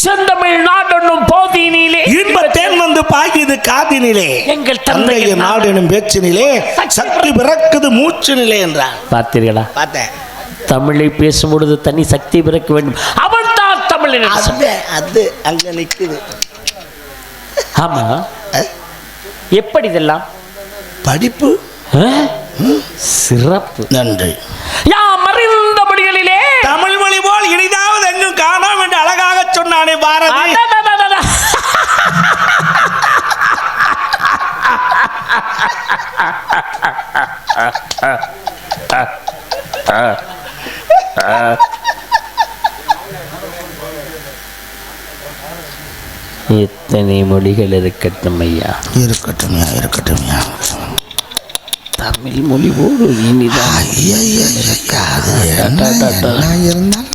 செந்தமிழ் நாடென்னும் போதினிலே இன்பத்தேன் வந்து பாயுது காதினிலே, எங்கள் தந்தையின் நாடு எனும் பேச்சினிலே சக்தி பிறக்குது மூச்சினிலே என்றார். பார்த்தீர்களா? பார்த்தேன். தமிழை பேசும்பொழுது தனி சக்தி பிறக்க வேண்டும். அவன் தான் தமிழ். அது அங்க நிக்குது. ஆமா, எப்படி இதெல்லாம் படிப்பு சிறப்பு. நன்றி. யாம் அறிந்த மொழிகளிலே தமிழ் மொழி போல் இனிதாவது எங்கும் காணோம் என்று அழகாக சொன்னானே பாரதி. எத்தனை மொழிகள் இருக்கட்டும் ஐயா, இருக்கட்டும் இருக்கட்டும். தமிழ் மொழி போடு இனிதான் இருந்தால்